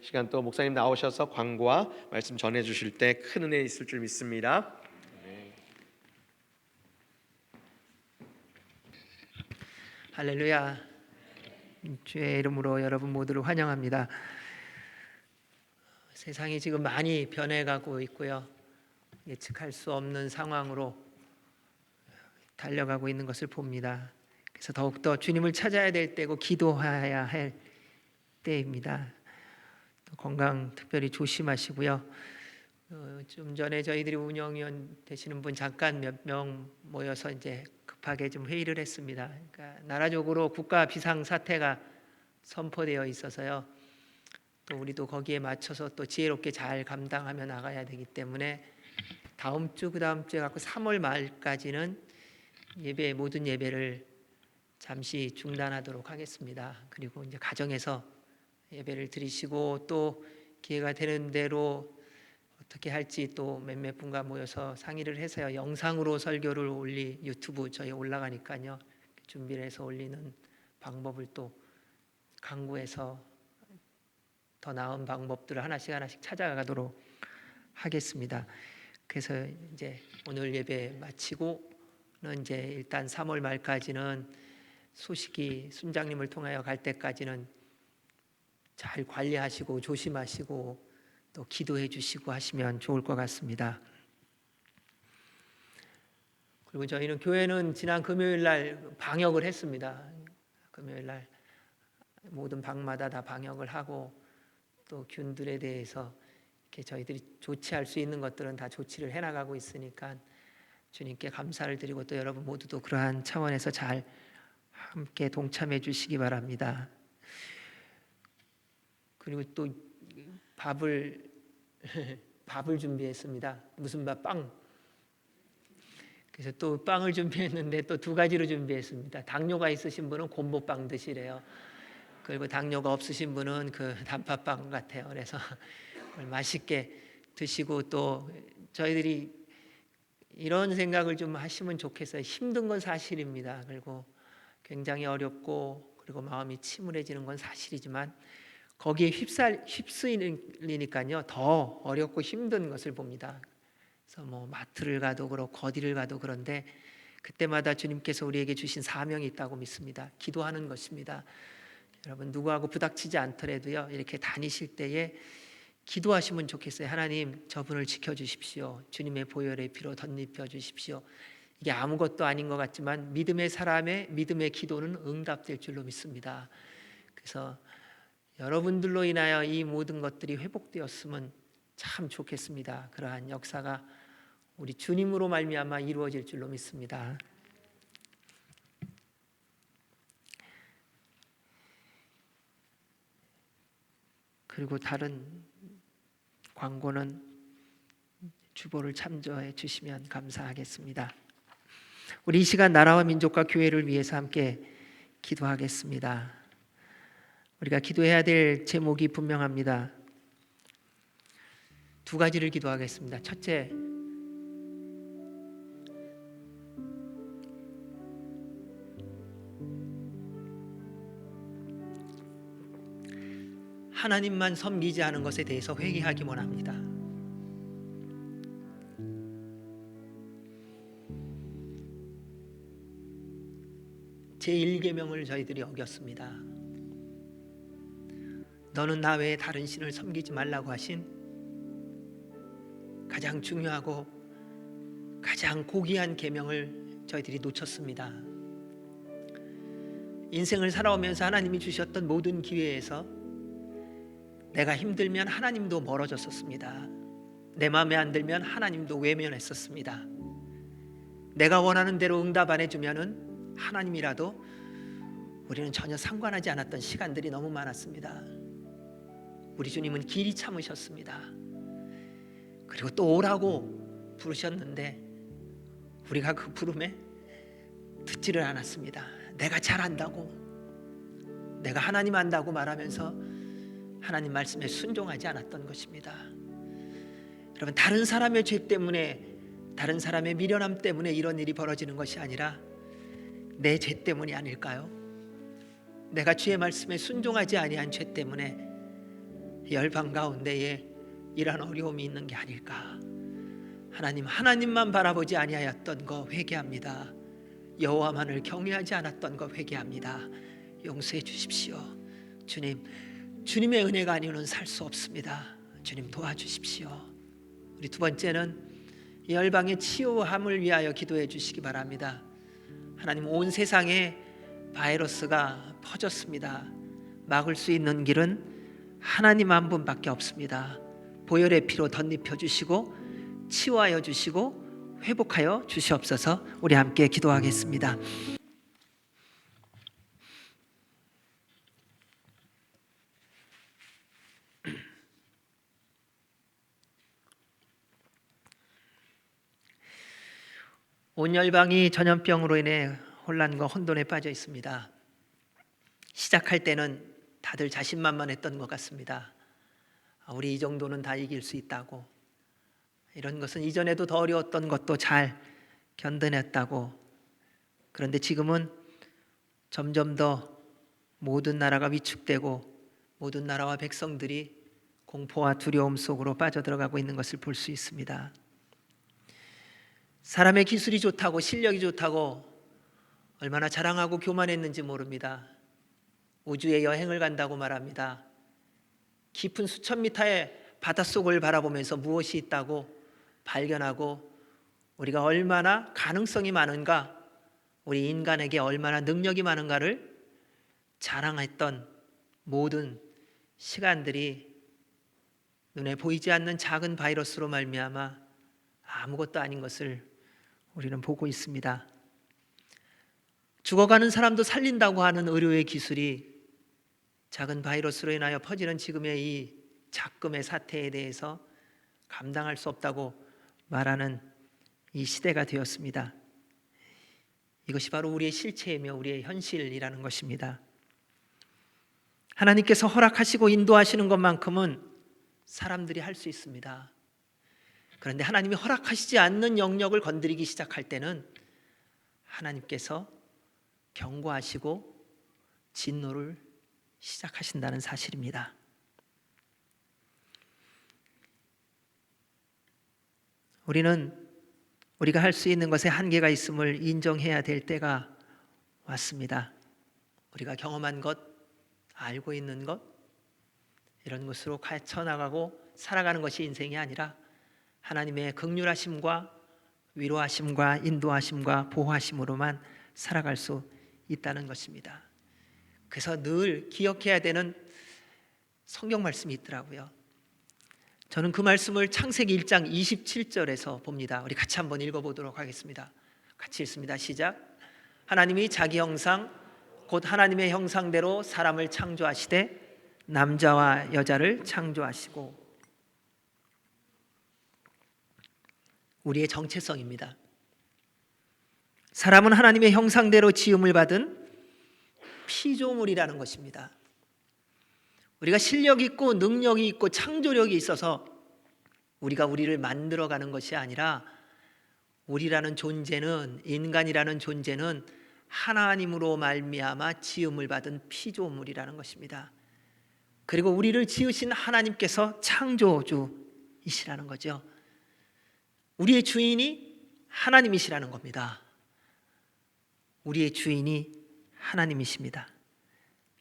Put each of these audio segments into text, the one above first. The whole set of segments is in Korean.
시간 또 목사님 나오셔서 광고와 말씀 전해 주실 때 큰 은혜 있을 줄 믿습니다. 할렐루야. 주의 이름으로 여러분 모두를 환영합니다. 세상이 지금 많이 변해가고 있고요. 예측할 수 없는 상황으로 달려가고 있는 것을 봅니다. 그래서 더욱더 주님을 찾아야 될 때고 기도해야 할 때입니다. 건강 특별히 조심하시고요. 좀 전에 저희들이 운영위원 되시는 분 잠깐 몇 명 모여서 이제 급하게 좀 회의를 했습니다. 그러니까 나라적으로 국가 비상 사태가 선포되어 있어서요. 또 우리도 거기에 맞춰서 또 지혜롭게 잘 감당하며 나가야 되기 때문에 다음 주 그다음 주에 갖고 3월 말까지는 모든 예배를 잠시 중단하도록 하겠습니다. 그리고 이제 가정에서 예배를 드리시고 또 기회가 되는 대로 어떻게 할지 또 몇몇 분과 모여서 상의를 해서요. 영상으로 설교를 유튜브 저희 올라가니까요. 준비를 해서 올리는 방법을 또 강구해서 더 나은 방법들을 하나씩 찾아가도록 하겠습니다. 그래서 이제 오늘 예배 마치고는 이제 일단 3월 말까지는 소식이 순장님을 통하여 갈 때까지는 잘 관리하시고 조심하시고 또 기도해 주시고 하시면 좋을 것 같습니다. 그리고 저희는 교회는 지난 금요일 날 방역을 했습니다. 금요일 날 모든 방마다 다 방역을 하고 또 균들에 대해서 이렇게 저희들이 조치할 수 있는 것들은 다 조치를 해나가고 있으니까 주님께 감사를 드리고 또 여러분 모두도 그러한 차원에서 잘 함께 동참해 주시기 바랍니다. 그리고 또 밥을 준비했습니다. 무슨 빵. 그래서 또 빵을 준비했는데 또 두 가지로 준비했습니다. 당뇨가 있으신 분은 곰보빵 드시래요. 그리고 당뇨가 없으신 분은 그 단팥빵 같아요. 그래서 맛있게 드시고 또 저희들이 이런 생각을 좀 하시면 좋겠어요. 힘든 건 사실입니다. 그리고 굉장히 어렵고 그리고 마음이 침울해지는 건 사실이지만 거기에 휩쓸리니까요 더 어렵고 힘든 것을 봅니다. 그래서 뭐 마트를 가도 그렇고 어디를 가도 그런데 그때마다 주님께서 우리에게 주신 사명이 있다고 믿습니다. 기도하는 것입니다. 여러분 누구하고 부닥치지 않더라도요 이렇게 다니실 때에 기도하시면 좋겠어요. 하나님 저분을 지켜주십시오. 주님의 보혈의 피로 덧입혀 주십시오. 이게 아무것도 아닌 것 같지만 믿음의 사람의 믿음의 기도는 응답될 줄로 믿습니다. 그래서 여러분들로 인하여 이 모든 것들이 회복되었으면 참 좋겠습니다. 그러한 역사가 우리 주님으로 말미암아 이루어질 줄로 믿습니다. 그리고 다른 광고는 주보를 참조해 주시면 감사하겠습니다. 우리 이 시간 나라와 민족과 교회를 위해서 함께 기도하겠습니다. 우리가 기도해야 될 제목이 분명합니다. 두 가지를 기도하겠습니다. 첫째, 하나님만 섬기지 않은 것에 대해서 회개하기 원합니다. 제1계명을 저희들이 어겼습니다. 너는 나 외에 다른 신을 섬기지 말라고 하신 가장 중요하고 가장 고귀한 계명을 저희들이 놓쳤습니다. 인생을 살아오면서 하나님이 주셨던 모든 기회에서 내가 힘들면 하나님도 멀어졌었습니다. 내 마음에 안 들면 하나님도 외면했었습니다. 내가 원하는 대로 응답 안 해주면은 하나님이라도 우리는 전혀 상관하지 않았던 시간들이 너무 많았습니다. 우리 주님은 길이 참으셨습니다. 그리고 또 오라고 부르셨는데 우리가 그 부름에 듣지를 않았습니다. 내가 잘한다고, 내가 하나님 안다고 말하면서 하나님 말씀에 순종하지 않았던 것입니다. 여러분 다른 사람의 죄 때문에, 다른 사람의 미련함 때문에 이런 일이 벌어지는 것이 아니라 내 죄 때문이 아닐까요? 내가 주의 말씀에 순종하지 아니한 죄 때문에 열방 가운데에 이런 어려움이 있는 게 아닐까. 하나님만 바라보지 아니하였던 거 회개합니다. 여호와만을 경외하지 않았던 거 회개합니다. 용서해 주십시오. 주님의 은혜가 아니고는 살 수 없습니다. 주님 도와주십시오. 우리 두 번째는 열방의 치유함을 위하여 기도해 주시기 바랍니다. 하나님, 온 세상에 바이러스가 퍼졌습니다. 막을 수 있는 길은 하나님 한 분밖에 없습니다. 보혈의 피로 덧입혀 주시고 치유하여 주시고 회복하여 주시옵소서. 우리 함께 기도하겠습니다. 온 열방이 전염병으로 인해 혼란과 혼돈에 빠져 있습니다. 시작할 때는 다들 자신만만했던 것 같습니다. 우리 이 정도는 다 이길 수 있다고, 이런 것은 이전에도 더 어려웠던 것도 잘 견뎌냈다고. 그런데 지금은 점점 더 모든 나라가 위축되고 모든 나라와 백성들이 공포와 두려움 속으로 빠져들어가고 있는 것을 볼 수 있습니다. 사람의 기술이 좋다고, 실력이 좋다고 얼마나 자랑하고 교만했는지 모릅니다. 우주에 여행을 간다고 말합니다. 깊은 수천 미터의 바닷속을 바라보면서 무엇이 있다고 발견하고, 우리가 얼마나 가능성이 많은가, 우리 인간에게 얼마나 능력이 많은가를 자랑했던 모든 시간들이 눈에 보이지 않는 작은 바이러스로 말미암아 아무것도 아닌 것을 우리는 보고 있습니다. 죽어가는 사람도 살린다고 하는 의료의 기술이 작은 바이러스로 인하여 퍼지는 지금의 이 작금의 사태에 대해서 감당할 수 없다고 말하는 이 시대가 되었습니다. 이것이 바로 우리의 실체이며 우리의 현실이라는 것입니다. 하나님께서 허락하시고 인도하시는 것만큼은 사람들이 할 수 있습니다. 그런데 하나님이 허락하시지 않는 영역을 건드리기 시작할 때는 하나님께서 경고하시고 진노를 시작하신다는 사실입니다. 우리가 할 수 있는 것에 한계가 있음을 인정해야 될 때가 왔습니다. 우리가 경험한 것, 알고 있는 것, 이런 것으로 헤쳐나가고 살아가는 것이 인생이 아니라 하나님의 긍휼하심과 위로하심과 인도하심과 보호하심으로만 살아갈 수 있다는 것입니다. 그래서 늘 기억해야 되는 성경 말씀이 있더라고요. 저는 그 말씀을 창세기 1장 27절에서 봅니다. 우리 같이 한번 읽어보도록 하겠습니다. 같이 읽습니다. 시작. 하나님이 자기 형상 곧 하나님의 형상대로 사람을 창조하시되 남자와 여자를 창조하시고. 우리의 정체성입니다. 사람은 하나님의 형상대로 지음을 받은 피조물이라는 것입니다. 우리가 실력 있고 능력이 있고 창조력이 있어서 우리가 우리를 만들어가는 것이 아니라, 우리라는 존재는, 인간이라는 존재는 하나님으로 말미암아 지음을 받은 피조물이라는 것입니다. 그리고 우리를 지으신 하나님께서 창조주이시라는 거죠. 우리의 주인이 하나님이시라는 겁니다. 우리의 주인이 하나님이십니다.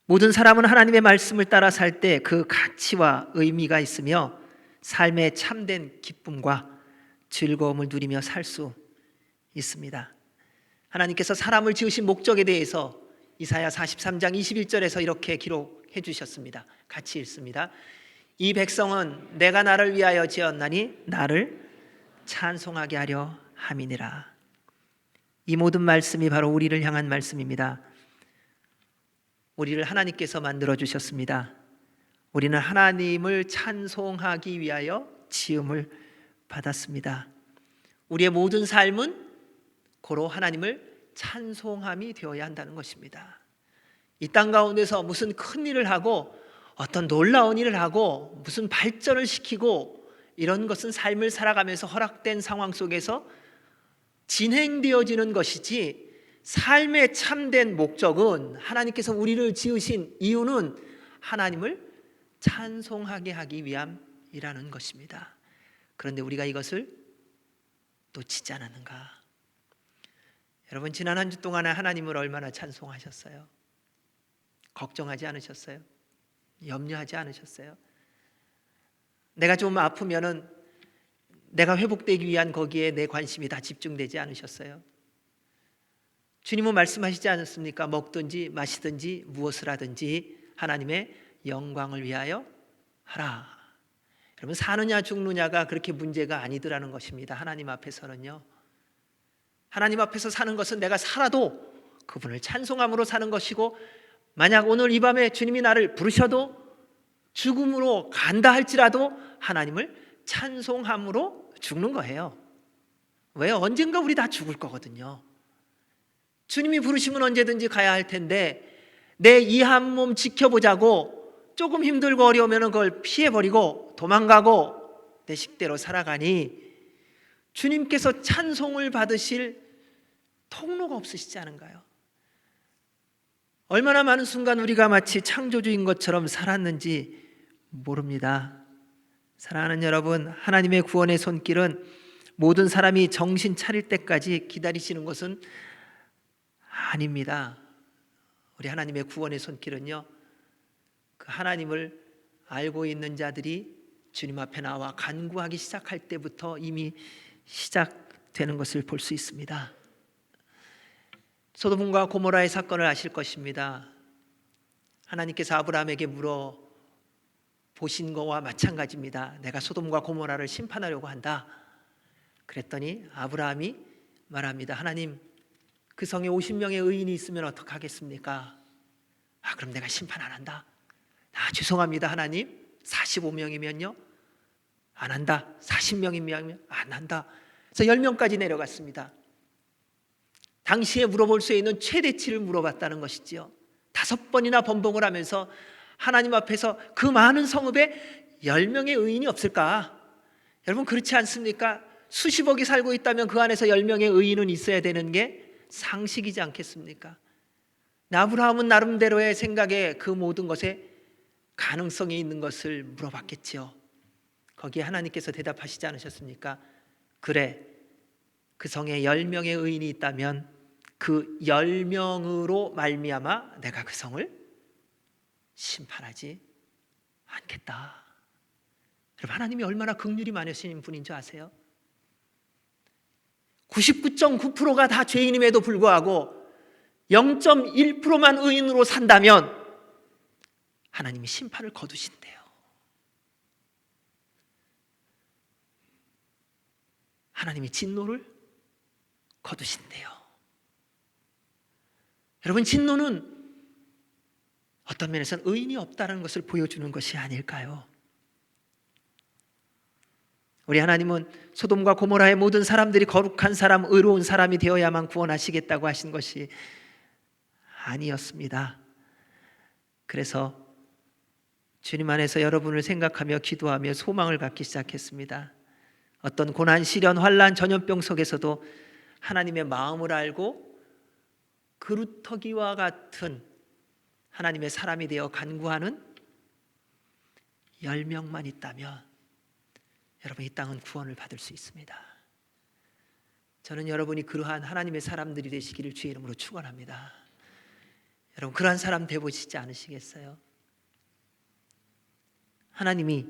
모든 사람은 하나님의 말씀을 따라 살 때 그 가치와 의미가 있으며 삶의 참된 기쁨과 즐거움을 누리며 살 수 있습니다. 하나님께서 사람을 지으신 목적에 대해서 이사야 43장 21절에서 이렇게 기록해 주셨습니다. 같이 읽습니다. 이 백성은 내가 나를 위하여 지었나니 나를 찬송하게 하려 함이니라. 이 모든 말씀이 바로 우리를 향한 말씀입니다. 우리를 하나님께서 만들어 주셨습니다. 우리는 하나님을 찬송하기 위하여 지음을 받았습니다. 우리의 모든 삶은 고로 하나님을 찬송함이 되어야 한다는 것입니다. 이 땅 가운데서 무슨 큰 일을 하고 어떤 놀라운 일을 하고 무슨 발전을 시키고 이런 것은 삶을 살아가면서 허락된 상황 속에서 진행되어지는 것이지, 삶의 참된 목적은, 하나님께서 우리를 지으신 이유는 하나님을 찬송하게 하기 위함이라는 것입니다. 그런데 우리가 이것을 놓치지 않았는가? 여러분, 지난 한 주 동안에 하나님을 얼마나 찬송하셨어요? 걱정하지 않으셨어요? 염려하지 않으셨어요? 내가 좀 아프면은 내가 회복되기 위한 거기에 내 관심이 다 집중되지 않으셨어요? 주님은 말씀하시지 않았습니까? 먹든지 마시든지 무엇을 하든지 하나님의 영광을 위하여 하라. 여러분, 사느냐 죽느냐가 그렇게 문제가 아니더라는 것입니다. 하나님 앞에서는요. 하나님 앞에서 사는 것은 내가 살아도 그분을 찬송함으로 사는 것이고, 만약 오늘 이 밤에 주님이 나를 부르셔도 죽음으로 간다 할지라도 하나님을 찬송함으로 죽는 거예요. 왜? 언젠가 우리 다 죽을 거거든요. 주님이 부르시면 언제든지 가야 할 텐데 내 이 한 몸 지켜보자고 조금 힘들고 어려우면 그걸 피해버리고 도망가고 내 식대로 살아가니 주님께서 찬송을 받으실 통로가 없으시지 않은가요? 얼마나 많은 순간 우리가 마치 창조주인 것처럼 살았는지 모릅니다. 사랑하는 여러분, 하나님의 구원의 손길은 모든 사람이 정신 차릴 때까지 기다리시는 것은 아닙니다. 우리 하나님의 구원의 손길은요, 그 하나님을 알고 있는 자들이 주님 앞에 나와 간구하기 시작할 때부터 이미 시작되는 것을 볼 수 있습니다. 소돔과 고모라의 사건을 아실 것입니다. 하나님께서 아브라함에게 물어 보신 거와 마찬가지입니다. 내가 소돔과 고모라를 심판하려고 한다. 그랬더니 아브라함이 말합니다. 하나님, 그 성에 50명의 의인이 있으면 어떡하겠습니까? 그럼 내가 심판 안 한다. 죄송합니다 하나님, 45명이면요 안 한다. 40명이면 안 한다. 그래서 10명까지 내려갔습니다. 당시에 물어볼 수 있는 최대치를 물어봤다는 것이지요. 5번이나 번복을 하면서 하나님 앞에서 그 많은 성읍에 10명의 의인이 없을까? 여러분, 그렇지 않습니까? 수십억이 살고 있다면 그 안에서 10명의 의인은 있어야 되는 게 상식이지 않겠습니까? 아브라함은 나름대로의 생각에 그 모든 것에 가능성이 있는 것을 물어봤겠지요. 거기에 하나님께서 대답하시지 않으셨습니까? 그래, 그 성에 10명의 의인이 있다면 그 10명으로 말미암아 내가 그 성을 심판하지 않겠다. 여러분, 하나님이 얼마나 긍휼이 많으신 분인 줄 아세요? 99.9%가 다 죄인임에도 불구하고 0.1%만 의인으로 산다면 하나님이 심판을 거두신대요. 하나님이 진노를 거두신대요. 여러분, 진노는 어떤 면에서는 의인이 없다는 것을 보여주는 것이 아닐까요? 우리 하나님은 소돔과 고모라의 모든 사람들이 거룩한 사람, 의로운 사람이 되어야만 구원하시겠다고 하신 것이 아니었습니다. 그래서 주님 안에서 여러분을 생각하며 기도하며 소망을 갖기 시작했습니다. 어떤 고난, 시련, 환난, 전염병 속에서도 하나님의 마음을 알고 그루터기와 같은 하나님의 사람이 되어 간구하는 10명만 있다면 여러분, 이 땅은 구원을 받을 수 있습니다. 저는 여러분이 그러한 하나님의 사람들이 되시기를 주의 이름으로 축원합니다. 여러분, 그러한 사람 되보시지 않으시겠어요? 하나님이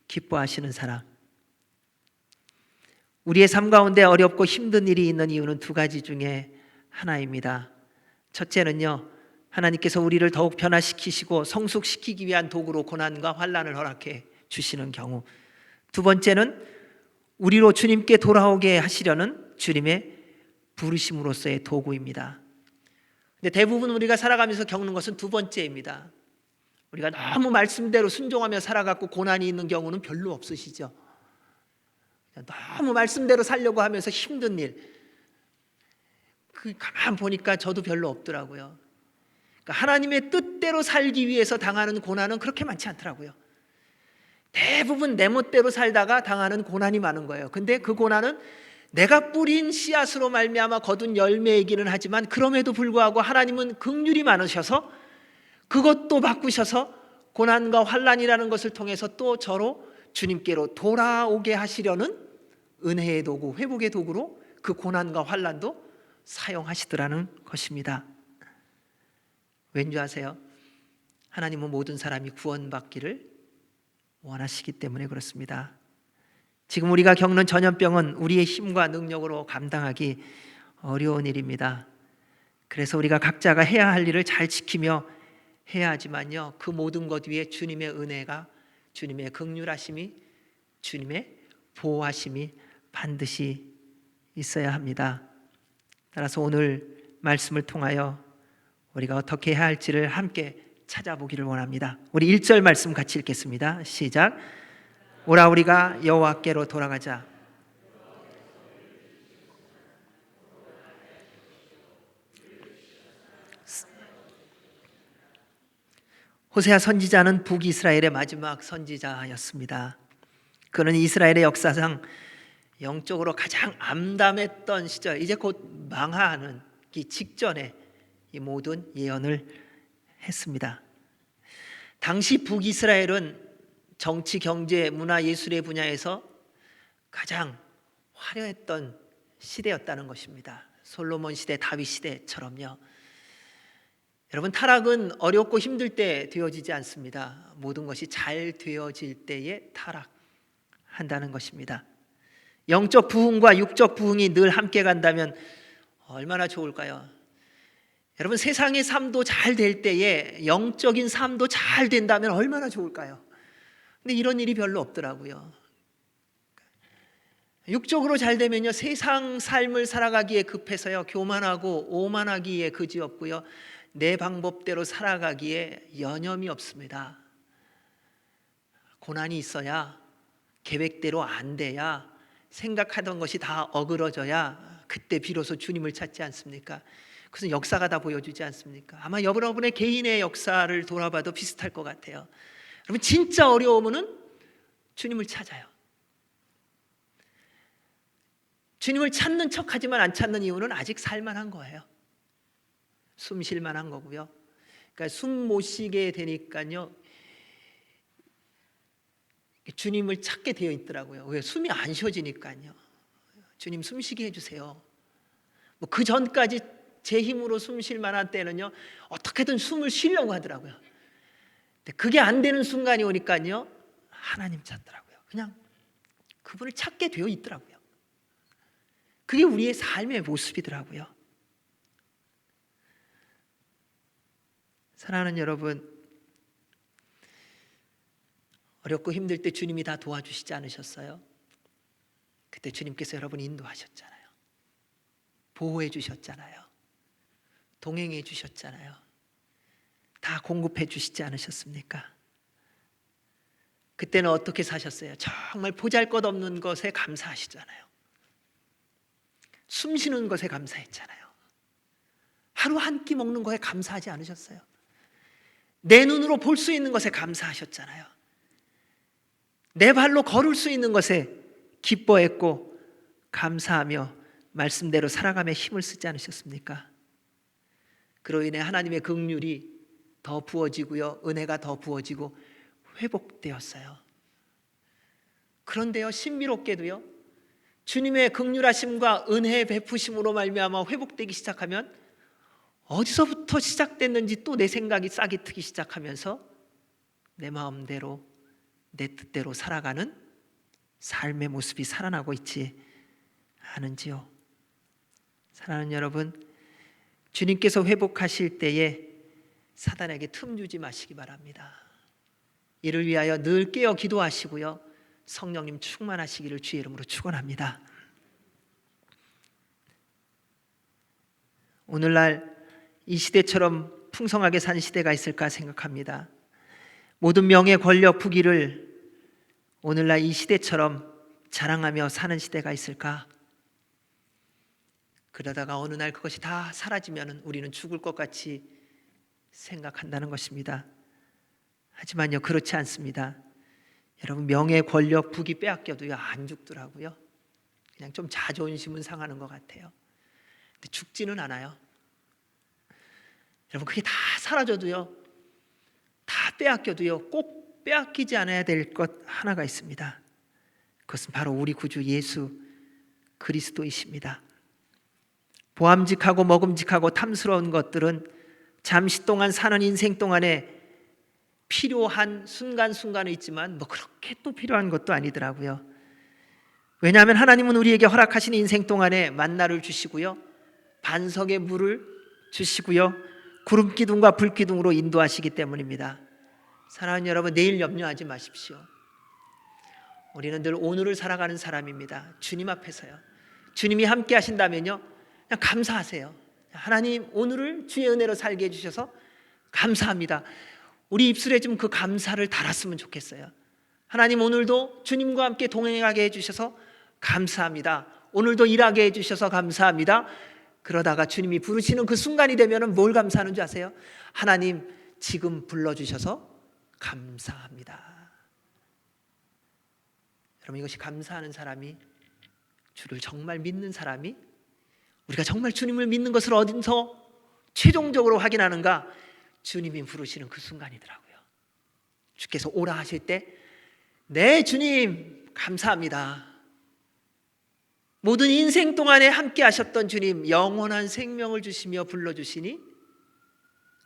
기뻐하시는 사람. 우리의 삶 가운데 어렵고 힘든 일이 있는 이유는 두 가지 중에 하나입니다. 첫째는요, 하나님께서 우리를 더욱 변화시키시고 성숙시키기 위한 도구로 고난과 환난을 허락해 주시는 경우, 두 번째는 우리로 주님께 돌아오게 하시려는 주님의 부르심으로서의 도구입니다. 근데 대부분 우리가 살아가면서 겪는 것은 두 번째입니다. 우리가 너무 말씀대로 순종하며 살아갔고 고난이 있는 경우는 별로 없으시죠? 너무 말씀대로 살려고 하면서 힘든 일, 가만 보니까 저도 별로 없더라고요. 그러니까 하나님의 뜻대로 살기 위해서 당하는 고난은 그렇게 많지 않더라고요. 대부분 내 멋대로 살다가 당하는 고난이 많은 거예요. 근데 그 고난은 내가 뿌린 씨앗으로 말미암아 거둔 열매이기는 하지만 그럼에도 불구하고 하나님은 긍휼이 많으셔서 그것도 바꾸셔서 고난과 환난이라는 것을 통해서 또 저로 주님께로 돌아오게 하시려는 은혜의 도구, 회복의 도구로 그 고난과 환난도 사용하시더라는 것입니다. 왠지 아세요? 하나님은 모든 사람이 구원받기를 원하시기 때문에 그렇습니다. 지금 우리가 겪는 전염병은 우리의 힘과 능력으로 감당하기 어려운 일입니다. 그래서 우리가 각자가 해야 할 일을 잘 지키며 해야 하지만요, 그 모든 것 위에 주님의 은혜가, 주님의 긍휼하심이, 주님의 보호하심이 반드시 있어야 합니다. 따라서 오늘 말씀을 통하여 우리가 어떻게 해야 할지를 함께 찾아보기를 원합니다. 우리 1절 말씀 같이 읽겠습니다. 시작. 오라 우리가 여호와께로 돌아가자. 호세아 선지자는 북이스라엘의 마지막 선지자였습니다. 그는 이스라엘의 역사상 영적으로 가장 암담했던 시절, 이제 곧 망하는 이 직전에 이 모든 예언을 했습니다. 당시 북이스라엘은 정치, 경제, 문화, 예술의 분야에서 가장 화려했던 시대였다는 것입니다. 솔로몬 시대, 다윗 시대처럼요. 여러분, 타락은 어렵고 힘들 때 되어지지 않습니다. 모든 것이 잘 되어질 때에 타락한다는 것입니다. 영적 부흥과 육적 부흥이 늘 함께 간다면 얼마나 좋을까요? 여러분, 세상의 삶도 잘 될 때에 영적인 삶도 잘 된다면 얼마나 좋을까요? 근데 이런 일이 별로 없더라고요. 육적으로 잘 되면요, 세상 삶을 살아가기에 급해서요, 교만하고 오만하기에 그지없고요, 내 방법대로 살아가기에 여념이 없습니다. 고난이 있어야, 계획대로 안 돼야, 생각하던 것이 다 어그러져야 그때 비로소 주님을 찾지 않습니까? 그것은 역사가 다 보여주지 않습니까? 아마 여러분의 개인의 역사를 돌아봐도 비슷할 것 같아요. 여러분, 진짜 어려우면은 주님을 찾아요. 주님을 찾는 척하지만 안 찾는 이유는 아직 살만한 거예요. 숨 쉴만한 거고요. 그러니까 숨 못 쉬게 되니까요, 주님을 찾게 되어 있더라고요. 왜? 숨이 안 쉬어지니까요. 주님 숨 쉬게 해주세요. 뭐 그 전까지 제 힘으로 숨 쉴 만한 때는요, 어떻게든 숨을 쉬려고 하더라고요. 근데 그게 안 되는 순간이 오니까요, 하나님 찾더라고요. 그냥 그분을 찾게 되어 있더라고요. 그게 우리의 삶의 모습이더라고요. 사랑하는 여러분, 어렵고 힘들 때 주님이 다 도와주시지 않으셨어요? 그때 주님께서 여러분 인도하셨잖아요. 보호해 주셨잖아요. 동행해 주셨잖아요. 다 공급해 주시지 않으셨습니까? 그때는 어떻게 사셨어요? 정말 보잘것없는 것에 감사하시잖아요. 숨 쉬는 것에 감사했잖아요. 하루 한 끼 먹는 것에 감사하지 않으셨어요? 내 눈으로 볼 수 있는 것에 감사하셨잖아요. 내 발로 걸을 수 있는 것에 기뻐했고 감사하며 말씀대로 살아가며 힘을 쓰지 않으셨습니까? 그로 인해 하나님의 긍휼이 더 부어지고요, 은혜가 더 부어지고 회복되었어요. 그런데요, 신비롭게도요, 주님의 긍휼하심과 은혜의 베푸심으로 말미암아 회복되기 시작하면 어디서부터 시작됐는지 또 내 생각이 싹이 트기 시작하면서 내 마음대로 내 뜻대로 살아가는 삶의 모습이 살아나고 있지 않은지요. 사랑하는 여러분, 주님께서 회복하실 때에 사단에게 틈 주지 마시기 바랍니다. 이를 위하여 늘 깨어 기도하시고요, 성령님 충만하시기를 주의 이름으로 축원합니다. 오늘날 이 시대처럼 풍성하게 산 시대가 있을까 생각합니다. 모든 명예, 권력, 부귀를 오늘날 이 시대처럼 자랑하며 사는 시대가 있을까? 그러다가 어느 날 그것이 다 사라지면 우리는 죽을 것 같이 생각한다는 것입니다. 하지만요, 그렇지 않습니다. 여러분, 명예, 권력, 부귀 빼앗겨도요, 안 죽더라고요. 그냥 좀 자존심은 상하는 것 같아요. 근데 죽지는 않아요. 여러분, 그게 다 사라져도요, 다 빼앗겨도요, 꼭 빼앗기지 않아야 될 것 하나가 있습니다. 그것은 바로 우리 구주 예수 그리스도이십니다. 보암직하고 먹음직하고 탐스러운 것들은 잠시 동안 사는 인생 동안에 필요한 순간순간은 있지만 뭐 그렇게 또 필요한 것도 아니더라고요. 왜냐하면 하나님은 우리에게 허락하신 인생 동안에 만나를 주시고요, 반석의 물을 주시고요, 구름기둥과 불기둥으로 인도하시기 때문입니다. 사랑하는 여러분, 내일 염려하지 마십시오. 우리는 늘 오늘을 살아가는 사람입니다. 주님 앞에서요, 주님이 함께 하신다면요, 그냥 감사하세요. 하나님, 오늘을 주의 은혜로 살게 해주셔서 감사합니다. 우리 입술에 좀 그 감사를 달았으면 좋겠어요. 하나님, 오늘도 주님과 함께 동행하게 해주셔서 감사합니다. 오늘도 일하게 해주셔서 감사합니다. 그러다가 주님이 부르시는 그 순간이 되면 뭘 감사하는 줄 아세요? 하나님, 지금 불러주셔서 감사합니다. 여러분, 이것이 감사하는 사람이, 주를 정말 믿는 사람이, 우리가 정말 주님을 믿는 것을 어디서 최종적으로 확인하는가? 주님이 부르시는 그 순간이더라고요. 주께서 오라 하실 때, 네 주님 감사합니다. 모든 인생 동안에 함께 하셨던 주님, 영원한 생명을 주시며 불러주시니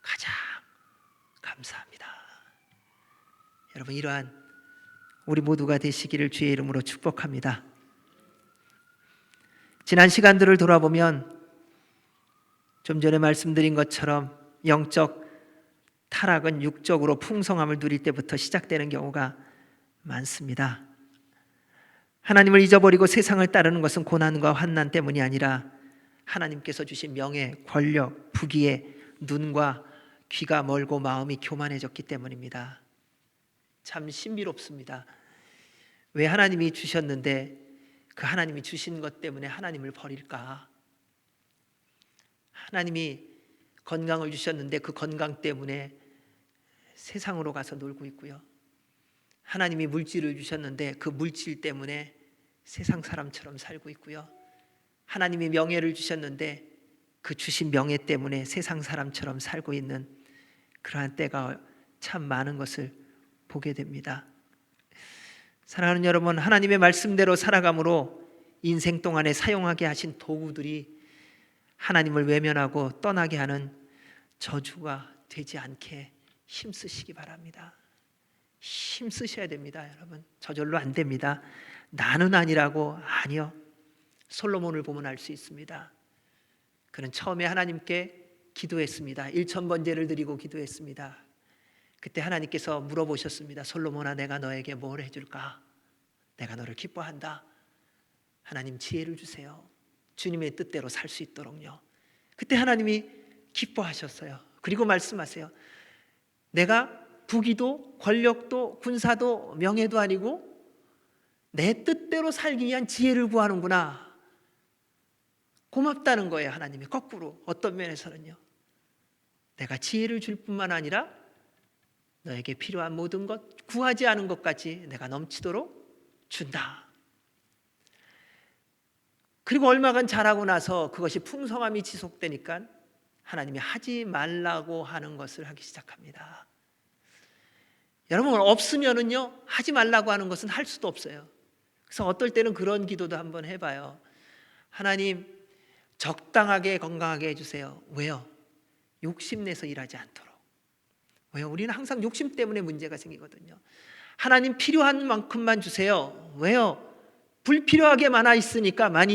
가장 감사합니다. 여러분, 이러한 우리 모두가 되시기를 주의 이름으로 축복합니다. 지난 시간들을 돌아보면 좀 전에 말씀드린 것처럼 영적 타락은 육적으로 풍성함을 누릴 때부터 시작되는 경우가 많습니다. 하나님을 잊어버리고 세상을 따르는 것은 고난과 환난 때문이 아니라 하나님께서 주신 명예, 권력, 부귀에 눈과 귀가 멀고 마음이 교만해졌기 때문입니다. 참 신비롭습니다. 왜 하나님이 주셨는데 그 하나님이 주신 것 때문에 하나님을 버릴까? 하나님이 건강을 주셨는데 그 건강 때문에 세상으로 가서 놀고 있고요. 하나님이 물질을 주셨는데 그 물질 때문에 세상 사람처럼 살고 있고요. 하나님이 명예를 주셨는데 그 주신 명예 때문에 세상 사람처럼 살고 있는 그러한 때가 참 많은 것을 보게 됩니다. 사랑하는 여러분, 하나님의 말씀대로 살아감으로 인생 동안에 사용하게 하신 도구들이 하나님을 외면하고 떠나게 하는 저주가 되지 않게 힘쓰시기 바랍니다. 힘쓰셔야 됩니다. 여러분, 저절로 안 됩니다. 나는 아니라고. 아니요, 솔로몬을 보면 알 수 있습니다. 그는 처음에 하나님께 기도했습니다. 1000번제를 드리고 기도했습니다. 그때 하나님께서 물어보셨습니다. 솔로몬아, 내가 너에게 뭘 해줄까? 내가 너를 기뻐한다. 하나님, 지혜를 주세요. 주님의 뜻대로 살 수 있도록요. 그때 하나님이 기뻐하셨어요. 그리고 말씀하세요. 내가 부귀도 권력도 군사도 명예도 아니고 내 뜻대로 살기 위한 지혜를 구하는구나. 고맙다는 거예요. 하나님이 거꾸로 어떤 면에서는요, 내가 지혜를 줄 뿐만 아니라 너에게 필요한 모든 것, 구하지 않은 것까지 내가 넘치도록 준다. 그리고 얼마간 자라고 나서 그것이 풍성함이 지속되니까 하나님이 하지 말라고 하는 것을 하기 시작합니다. 여러분, 없으면은요, 하지 말라고 하는 것은 할 수도 없어요. 그래서 어떨 때는 그런 기도도 한번 해봐요. 하나님, 적당하게 건강하게 해주세요. 왜요? 욕심내서 일하지 않도록. 왜요? 우리는 항상 욕심 때문에 문제가 생기거든요. 하나님, 필요한 만큼만 주세요. 왜요? 불필요하게 많이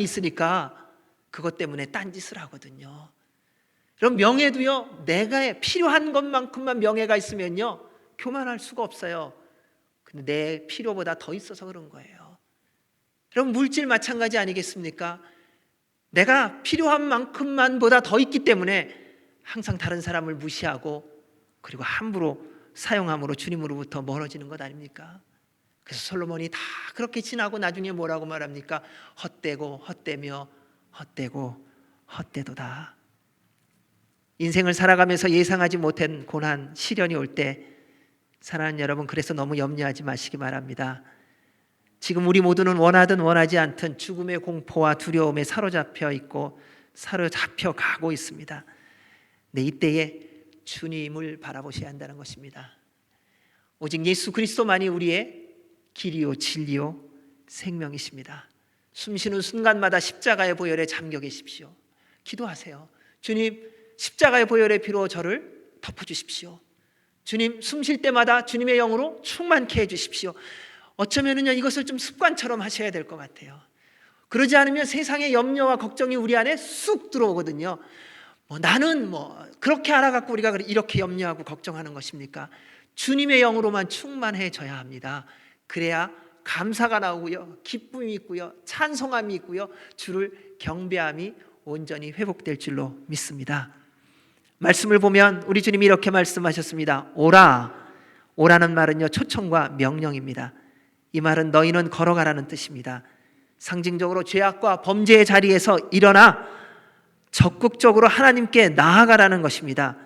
있으니까 그것 때문에 딴짓을 하거든요. 그럼 명예도요, 내가 필요한 것만큼만 명예가 있으면요, 교만할 수가 없어요. 근데 내 필요보다 더 있어서 그런 거예요. 여러분, 물질 마찬가지 아니겠습니까? 내가 필요한 만큼만 보다 더 있기 때문에 항상 다른 사람을 무시하고 그리고 함부로 사용함으로 주님으로부터 멀어지는 것 아닙니까? 그래서 솔로몬이 다 그렇게 지나고 나중에 뭐라고 말합니까? 헛되고 헛되며 헛되고 헛되도다. 인생을 살아가면서 예상하지 못한 고난, 시련이 올 때 사랑하는 여러분, 그래서 너무 염려하지 마시기 바랍니다. 지금 우리 모두는 원하든 원하지 않든 죽음의 공포와 두려움에 사로잡혀 있고 사로잡혀 가고 있습니다. 네, 이때에 주님을 바라보셔야 한다는 것입니다. 오직 예수 그리스도만이 우리의 길이요 진리요 생명이십니다. 숨쉬는 순간마다 십자가의 보혈에 잠겨 계십시오. 기도하세요. 주님, 십자가의 보혈의 피로 저를 덮어주십시오. 주님, 숨 쉴 때마다 주님의 영으로 충만케 해주십시오. 어쩌면은요, 이것을 좀 습관처럼 하셔야 될 것 같아요. 그러지 않으면 세상의 염려와 걱정이 우리 안에 쑥 들어오거든요. 나는 그렇게 알아갖고 우리가 이렇게 염려하고 걱정하는 것입니까? 주님의 영으로만 충만해져야 합니다. 그래야 감사가 나오고요, 기쁨이 있고요, 찬송함이 있고요, 주를 경배함이 온전히 회복될 줄로 믿습니다. 말씀을 보면 우리 주님이 이렇게 말씀하셨습니다. 오라. 오라는 말은요, 초청과 명령입니다. 이 말은 너희는 걸어가라는 뜻입니다. 상징적으로 죄악과 범죄의 자리에서 일어나 적극적으로 하나님께 나아가라는 것입니다.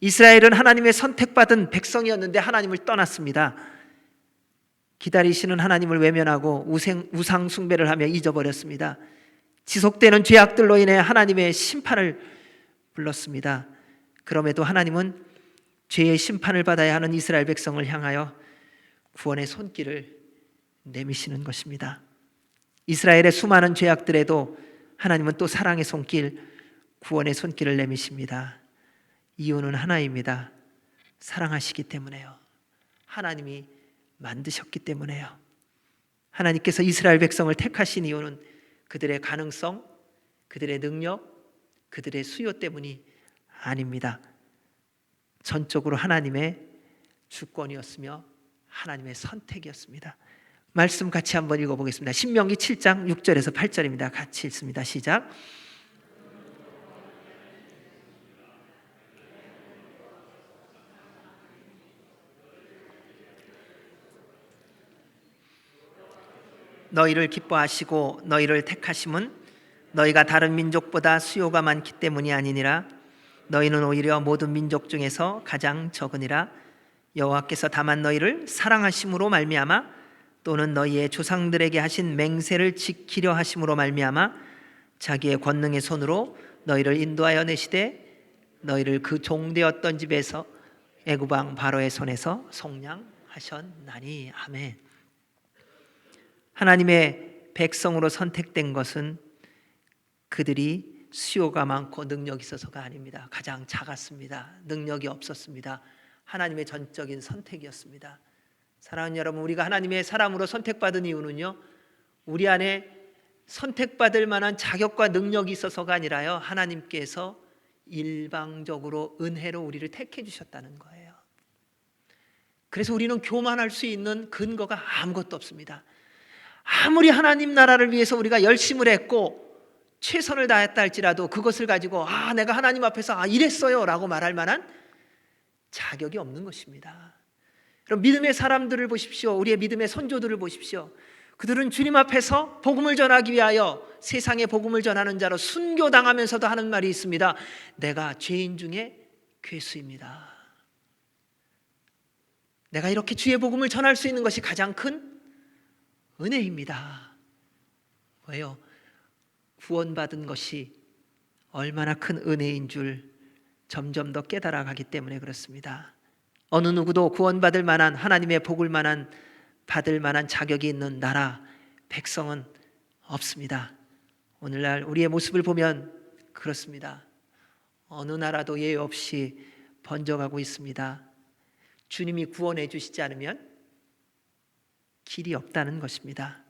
이스라엘은 하나님의 선택받은 백성이었는데 하나님을 떠났습니다. 기다리시는 하나님을 외면하고 우상 숭배를 하며 잊어버렸습니다. 지속되는 죄악들로 인해 하나님의 심판을 불렀습니다. 그럼에도 하나님은 죄의 심판을 받아야 하는 이스라엘 백성을 향하여 구원의 손길을 내미시는 것입니다. 이스라엘의 수많은 죄악들에도 하나님은 또 사랑의 손길, 구원의 손길을 내미십니다. 이유는 하나입니다. 사랑하시기 때문에요. 하나님이 만드셨기 때문에요. 하나님께서 이스라엘 백성을 택하신 이유는 그들의 가능성, 그들의 능력, 그들의 수요 때문이 아닙니다. 전적으로 하나님의 주권이었으며 하나님의 선택이었습니다. 말씀 같이 한번 읽어보겠습니다. 신명기 7장 6절에서 8절입니다. 같이 읽습니다. 시작. 너희를 기뻐하시고 너희를 택하심은 너희가 다른 민족보다 수요가 많기 때문이 아니니라. 너희는 오히려 모든 민족 중에서 가장 적으니라. 여호와께서 다만 너희를 사랑하심으로 말미암아 또는 너희의 조상들에게 하신 맹세를 지키려 하심으로 말미암아 자기의 권능의 손으로 너희를 인도하여 내시되 너희를 그 종되었던 집에서 애굽 왕 바로의 손에서 속량하셨나니. 아멘. 하나님의 백성으로 선택된 것은 그들이 수요가 많고 능력이 있어서가 아닙니다. 가장 작았습니다. 능력이 없었습니다. 하나님의 전적인 선택이었습니다. 사랑하는 여러분, 우리가 하나님의 사람으로 선택받은 이유는요, 우리 안에 선택받을 만한 자격과 능력이 있어서가 아니라요, 하나님께서 일방적으로 은혜로 우리를 택해 주셨다는 거예요. 그래서 우리는 교만할 수 있는 근거가 아무것도 없습니다. 아무리 하나님 나라를 위해서 우리가 열심을 했고 최선을 다했다 할지라도 그것을 가지고 내가 하나님 앞에서 이랬어요 라고 말할 만한 자격이 없는 것입니다. 그럼 믿음의 사람들을 보십시오. 우리의 믿음의 선조들을 보십시오. 그들은 주님 앞에서 복음을 전하기 위하여 세상에 복음을 전하는 자로 순교당하면서도 하는 말이 있습니다. 내가 죄인 중에 괴수입니다. 내가 이렇게 주의 복음을 전할 수 있는 것이 가장 큰 은혜입니다. 왜요? 구원받은 것이 얼마나 큰 은혜인 줄 점점 더 깨달아가기 때문에 그렇습니다. 어느 누구도 구원받을 만한, 하나님의 복을 받을 만한 자격이 있는 나라, 백성은 없습니다. 오늘날 우리의 모습을 보면 그렇습니다. 어느 나라도 예외 없이 번져가고 있습니다. 주님이 구원해 주시지 않으면 길이 없다는 것입니다.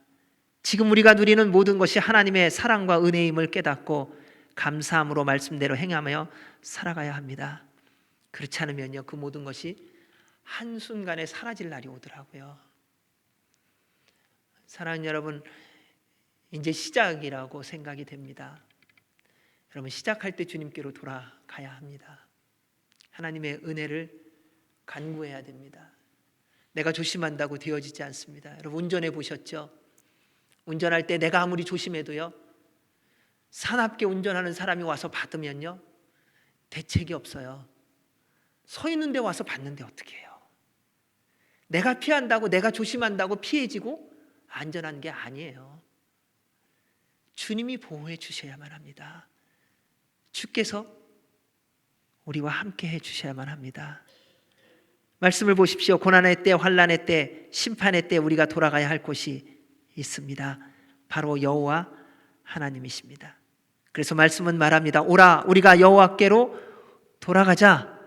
지금 우리가 누리는 모든 것이 하나님의 사랑과 은혜임을 깨닫고 감사함으로 말씀대로 행하며 살아가야 합니다. 그렇지 않으면요, 그 모든 것이 한순간에 사라질 날이 오더라고요. 사랑하는 여러분, 이제 시작이라고 생각이 됩니다. 여러분, 시작할 때 주님께로 돌아가야 합니다. 하나님의 은혜를 간구해야 됩니다. 내가 조심한다고 되어지지 않습니다. 여러분, 운전해 보셨죠? 운전할 때 내가 아무리 조심해도요, 사납게 운전하는 사람이 와서 받으면요, 대책이 없어요. 서 있는데 와서 받는데 어떻게 해요? 내가 피한다고, 내가 조심한다고 피해지고 안전한 게 아니에요. 주님이 보호해 주셔야만 합니다. 주께서 우리와 함께 해 주셔야만 합니다. 말씀을 보십시오. 고난의 때, 환난의 때, 심판의 때 우리가 돌아가야 할 곳이 있습니다. 바로 여호와 하나님이십니다. 그래서 말씀은 말합니다. 오라, 우리가 여호와께로 돌아가자.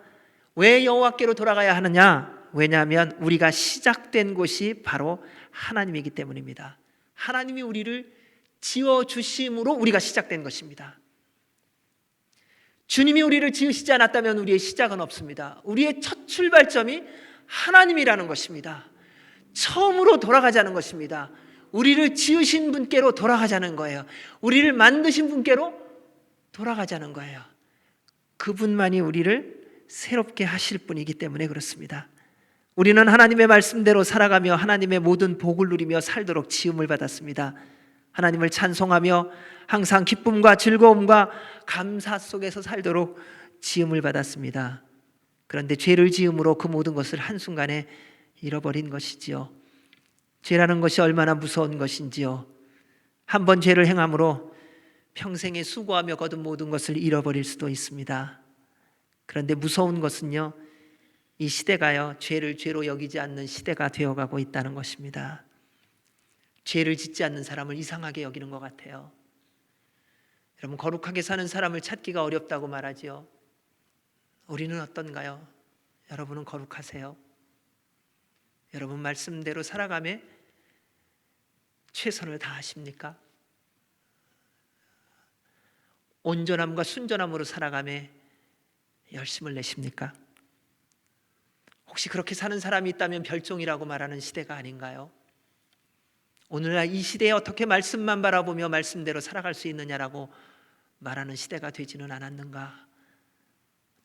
왜 여호와께로 돌아가야 하느냐? 왜냐하면 우리가 시작된 곳이 바로 하나님이기 때문입니다. 하나님이 우리를 지어주심으로 우리가 시작된 것입니다. 주님이 우리를 지으시지 않았다면 우리의 시작은 없습니다. 우리의 첫 출발점이 하나님이라는 것입니다. 처음으로 돌아가자는 것입니다. 우리를 지으신 분께로 돌아가자는 거예요. 우리를 만드신 분께로 돌아가자는 거예요. 그분만이 우리를 새롭게 하실 분이기 때문에 그렇습니다. 우리는 하나님의 말씀대로 살아가며 하나님의 모든 복을 누리며 살도록 지음을 받았습니다. 하나님을 찬송하며 항상 기쁨과 즐거움과 감사 속에서 살도록 지음을 받았습니다. 그런데 죄를 지음으로 그 모든 것을 한순간에 잃어버린 것이지요. 죄라는 것이 얼마나 무서운 것인지요. 한 번 죄를 행함으로 평생에 수고하며 거둔 모든 것을 잃어버릴 수도 있습니다. 그런데 무서운 것은요, 이 시대가요, 죄를 죄로 여기지 않는 시대가 되어가고 있다는 것입니다. 죄를 짓지 않는 사람을 이상하게 여기는 것 같아요. 여러분, 거룩하게 사는 사람을 찾기가 어렵다고 말하지요. 우리는 어떤가요? 여러분은 거룩하세요? 여러분 말씀대로 살아가며 최선을 다하십니까? 온전함과 순전함으로 살아가며 열심을 내십니까? 혹시 그렇게 사는 사람이 있다면 별종이라고 말하는 시대가 아닌가요? 오늘날 이 시대에 어떻게 말씀만 바라보며 말씀대로 살아갈 수 있느냐라고 말하는 시대가 되지는 않았는가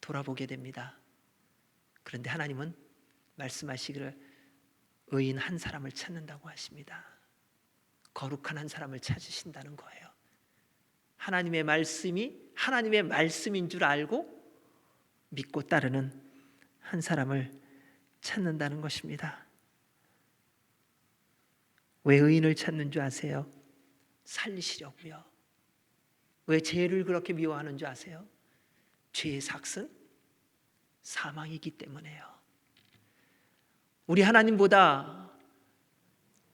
돌아보게 됩니다. 그런데 하나님은 말씀하시기를 의인 한 사람을 찾는다고 하십니다. 거룩한 한 사람을 찾으신다는 거예요. 하나님의 말씀이 하나님의 말씀인 줄 알고 믿고 따르는 한 사람을 찾는다는 것입니다. 왜 의인을 찾는 줄 아세요? 살리시려고요. 왜 죄를 그렇게 미워하는 줄 아세요? 죄의 삭은 사망이기 때문에요. 우리 하나님보다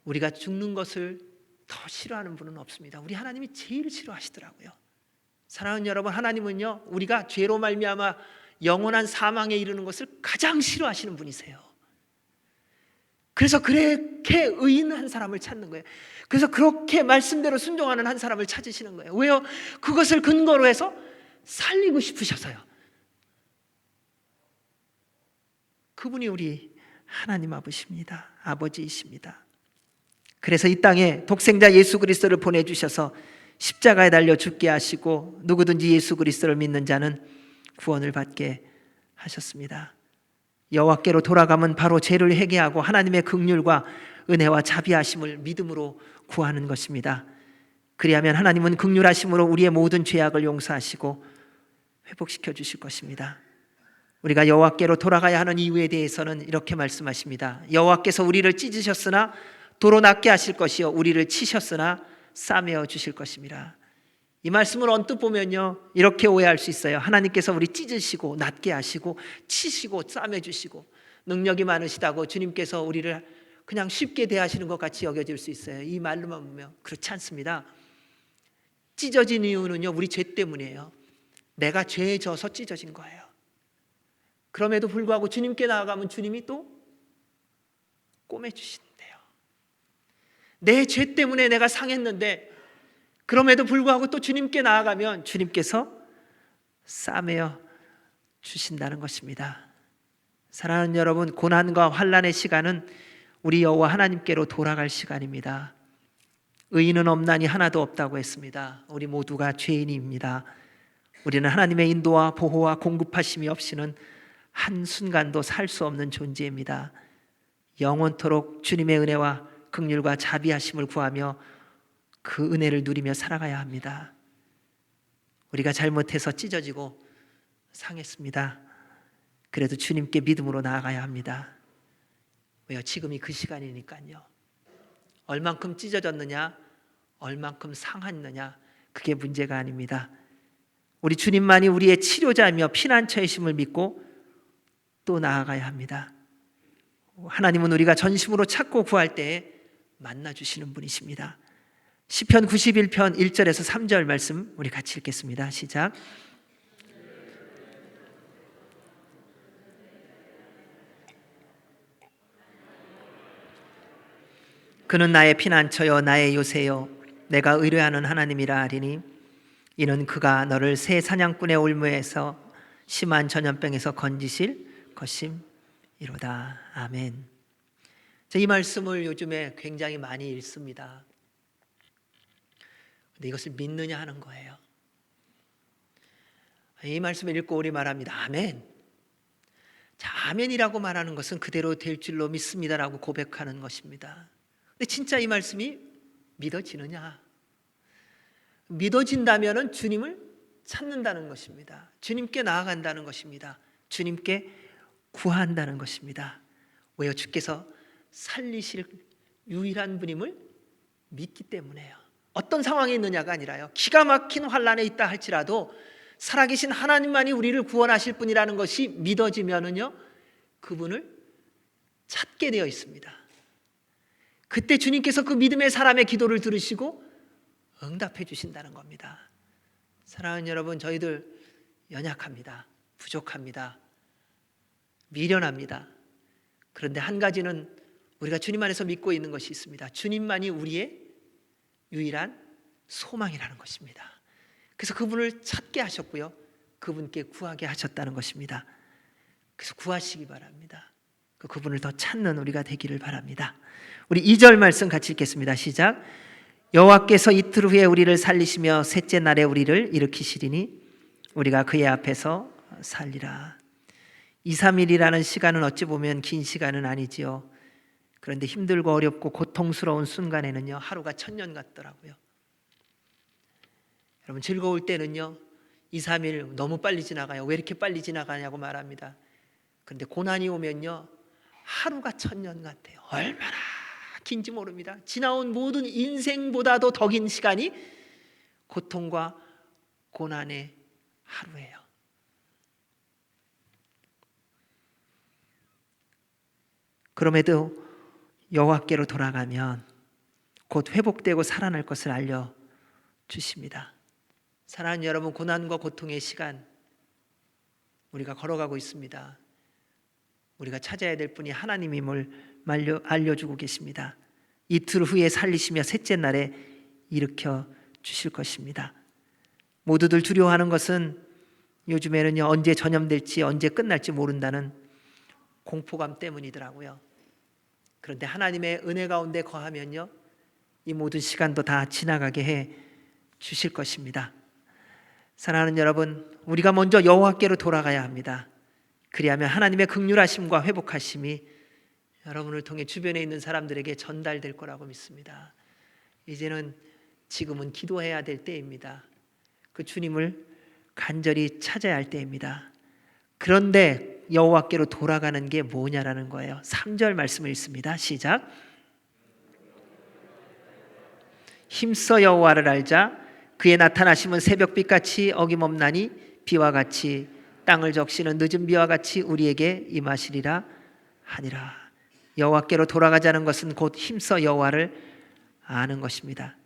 우리가 죽는 것을 더 싫어하는 분은 없습니다. 우리 하나님이 제일 싫어하시더라고요. 사랑하는 여러분, 하나님은요, 우리가 죄로 말미암아 영원한 사망에 이르는 것을 가장 싫어하시는 분이세요. 그래서 그렇게 의인 한 사람을 찾는 거예요. 그래서 그렇게 말씀대로 순종하는 한 사람을 찾으시는 거예요. 왜요? 그것을 근거로 해서 살리고 싶으셔서요. 그분이 우리 하나님 아버지십니다. 아버지이십니다. 그래서 이 땅에 독생자 예수 그리스도를 보내주셔서 십자가에 달려 죽게 하시고 누구든지 예수 그리스도를 믿는 자는 구원을 받게 하셨습니다. 여호와께로 돌아가면 바로 죄를 회개하고 하나님의 긍휼과 은혜와 자비하심을 믿음으로 구하는 것입니다. 그리하면 하나님은 긍휼하심으로 우리의 모든 죄악을 용서하시고 회복시켜 주실 것입니다. 우리가 여호와께로 돌아가야 하는 이유에 대해서는 이렇게 말씀하십니다. 여호와께서 우리를 찢으셨으나 도로 낫게 하실 것이요 우리를 치셨으나 싸매어 주실 것입니다. 이 말씀을 언뜻 보면요, 이렇게 오해할 수 있어요. 하나님께서 우리 찢으시고 낫게 하시고 치시고 싸매 주시고 능력이 많으시다고 주님께서 우리를 그냥 쉽게 대하시는 것 같이 여겨질 수 있어요. 이 말로만 보면 그렇지 않습니다. 찢어진 이유는요, 우리 죄 때문이에요. 내가 죄에 져서 찢어진 거예요. 그럼에도 불구하고 주님께 나아가면 주님이 또 꼬매주신대요. 내 죄 때문에 내가 상했는데 그럼에도 불구하고 또 주님께 나아가면 주님께서 싸매어 주신다는 것입니다. 사랑하는 여러분, 고난과 환난의 시간은 우리 여호와 하나님께로 돌아갈 시간입니다. 의인은 없나니 하나도 없다고 했습니다. 우리 모두가 죄인입니다. 우리는 하나님의 인도와 보호와 공급하심이 없이는 한순간도 살 수 없는 존재입니다. 영원토록 주님의 은혜와 긍휼과 자비하심을 구하며 그 은혜를 누리며 살아가야 합니다. 우리가 잘못해서 찢어지고 상했습니다. 그래도 주님께 믿음으로 나아가야 합니다. 왜요? 지금이 그 시간이니까요. 얼만큼 찢어졌느냐, 얼만큼 상했느냐, 그게 문제가 아닙니다. 우리 주님만이 우리의 치료자이며 피난처이심을 믿고 또 나아가야 합니다. 하나님은 우리가 전심으로 찾고 구할 때에 만나주시는 분이십니다. 시편 91편 1절에서 3절 말씀 우리 같이 읽겠습니다. 시작. 그는 나의 피난처요 나의 요새요 내가 의뢰하는 하나님이라 하리니 이는 그가 너를 새 사냥꾼의 올무에서 심한 전염병에서 건지실 것임이로다. 아멘. 이 말씀을 요즘에 굉장히 많이 읽습니다. 근데 이것을 믿느냐 하는 거예요. 이 말씀을 읽고 우리 말합니다. 아멘. 자, 아멘이라고 말하는 것은 그대로 될 줄로 믿습니다라고 고백하는 것입니다. 근데 진짜 이 말씀이 믿어지느냐? 믿어진다면 주님을 찾는다는 것입니다. 주님께 나아간다는 것입니다. 주님께 구한다는 것입니다. 왜요? 주께서 살리실 유일한 분임을 믿기 때문에요. 어떤 상황에 있느냐가 아니라요. 기가 막힌 환난에 있다 할지라도 살아계신 하나님만이 우리를 구원하실 분이라는 것이 믿어지면은요, 그분을 찾게 되어 있습니다. 그때 주님께서 그 믿음의 사람의 기도를 들으시고 응답해 주신다는 겁니다. 사랑하는 여러분, 저희들 연약합니다. 부족합니다. 미련합니다. 그런데 한 가지는 우리가 주님 안에서 믿고 있는 것이 있습니다. 주님만이 우리의 유일한 소망이라는 것입니다. 그래서 그분을 찾게 하셨고요, 그분께 구하게 하셨다는 것입니다. 그래서 구하시기 바랍니다. 그분을 더 찾는 우리가 되기를 바랍니다. 우리 2절 말씀 같이 읽겠습니다. 시작. 여호와께서 이틀 후에 우리를 살리시며 셋째 날에 우리를 일으키시리니 우리가 그의 앞에서 살리라. 2, 3일이라는 시간은 어찌 보면 긴 시간은 아니지요. 그런데 힘들고 어렵고 고통스러운 순간에는요, 하루가 1000년 같더라고요. 여러분, 즐거울 때는요 2, 3일 너무 빨리 지나가요. 왜 이렇게 빨리 지나가냐고 말합니다. 그런데 고난이 오면요 하루가 1000년 같아요. 얼마나 긴지 모릅니다. 지나온 모든 인생보다도 더 긴 시간이 고통과 고난의 하루예요. 그럼에도 여호와께로 돌아가면 곧 회복되고 살아날 것을 알려주십니다. 사랑하는 여러분, 고난과 고통의 시간 우리가 걸어가고 있습니다. 우리가 찾아야 될 분이 하나님임을 알려주고 계십니다. 이틀 후에 살리시며 셋째 날에 일으켜 주실 것입니다. 모두들 두려워하는 것은 요즘에는요, 언제 전염될지 언제 끝날지 모른다는 공포감 때문이더라고요. 그런데 하나님의 은혜 가운데 거하면요, 이 모든 시간도 다 지나가게 해 주실 것입니다. 사랑하는 여러분, 우리가 먼저 여호와께로 돌아가야 합니다. 그리하면 하나님의 긍휼하심과 회복하심이 여러분을 통해 주변에 있는 사람들에게 전달될 거라고 믿습니다. 이제는 지금은 기도해야 될 때입니다. 그 주님을 간절히 찾아야 할 때입니다. 그런데 여호와께로 돌아가는 게 뭐냐라는 거예요. 3절 말씀을 읽습니다. 시작. 힘써 여호와를 알자. 그의 나타나심은 새벽빛같이 어김없나니 비와 같이 땅을 적시는 늦은 비와 같이 우리에게 임하시리라 하니라. 여호와께로 돌아가자는 것은 곧 힘써 여호와를 아는 것입니다.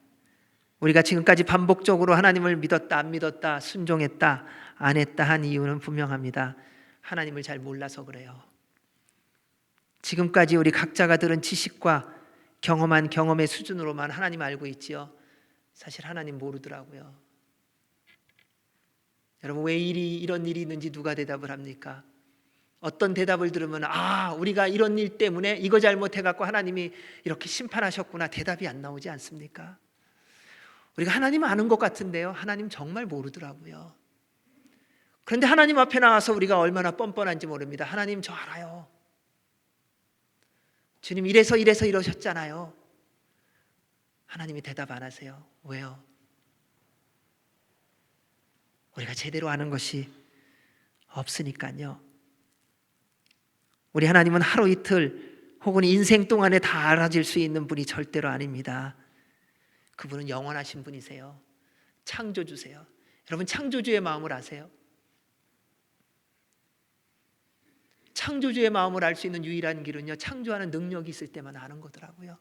우리가 지금까지 반복적으로 하나님을 믿었다 안 믿었다 순종했다 안 했다 한 이유는 분명합니다. 하나님을 잘 몰라서 그래요. 지금까지 우리 각자가 들은 지식과 경험한 경험의 수준으로만 하나님 알고 있지요. 사실 하나님 모르더라고요. 여러분, 왜 이런 일이 있는지 누가 대답을 합니까? 어떤 대답을 들으면 우리가 이런 일 때문에 이거 잘못해갖고 하나님이 이렇게 심판하셨구나, 대답이 안 나오지 않습니까? 우리가 하나님 아는 것 같은데요, 하나님 정말 모르더라고요. 그런데 하나님 앞에 나와서 우리가 얼마나 뻔뻔한지 모릅니다. 하나님 저 알아요. 주님 이래서 이러셨잖아요. 하나님이 대답 안 하세요. 왜요? 우리가 제대로 아는 것이 없으니까요. 우리 하나님은 하루 이틀 혹은 인생 동안에 다 알아질 수 있는 분이 절대로 아닙니다. 그분은 영원하신 분이세요. 창조주세요. 여러분, 창조주의 마음을 아세요? 창조주의 마음을 알 수 있는 유일한 길은요, 창조하는 능력이 있을 때만 아는 거더라고요.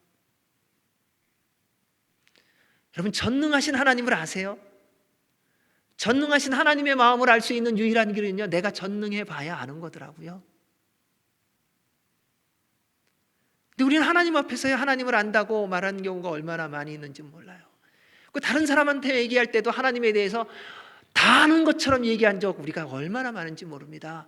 여러분, 전능하신 하나님을 아세요? 전능하신 하나님의 마음을 알 수 있는 유일한 길은요, 내가 전능해 봐야 아는 거더라고요. 근데 우리는 하나님 앞에서야 하나님을 안다고 말하는 경우가 얼마나 많이 있는지 몰라요. 다른 사람한테 얘기할 때도 하나님에 대해서 다 아는 것처럼 얘기한 적 우리가 얼마나 많은지 모릅니다.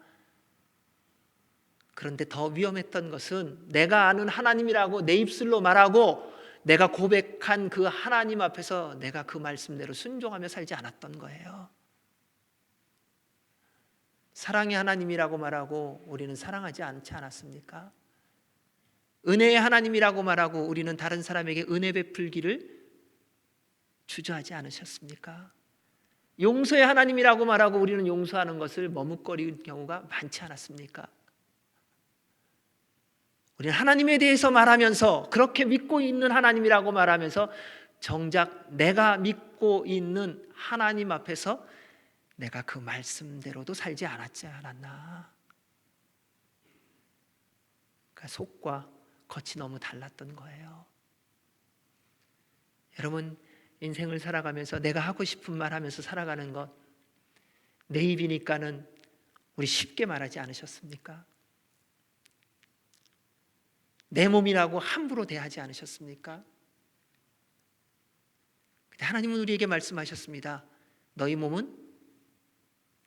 그런데 더 위험했던 것은 내가 아는 하나님이라고 내 입술로 말하고 내가 고백한 그 하나님 앞에서 내가 그 말씀대로 순종하며 살지 않았던 거예요. 사랑의 하나님이라고 말하고 우리는 사랑하지 않지 않았습니까? 은혜의 하나님이라고 말하고 우리는 다른 사람에게 은혜 베풀기를 주저하지 않으셨습니까? 용서의 하나님이라고 말하고 우리는 용서하는 것을 머뭇거리는 경우가 많지 않았습니까? 우리는 하나님에 대해서 말하면서 그렇게 믿고 있는 하나님이라고 말하면서 정작 내가 믿고 있는 하나님 앞에서 내가 그 말씀대로도 살지 않았나? 그러니까 속과 겉이 너무 달랐던 거예요. 여러분, 인생을 살아가면서 내가 하고 싶은 말 하면서 살아가는 것, 내 입이니까는 우리 쉽게 말하지 않으셨습니까? 내 몸이라고 함부로 대하지 않으셨습니까? 근데 하나님은 우리에게 말씀하셨습니다. 너희 몸은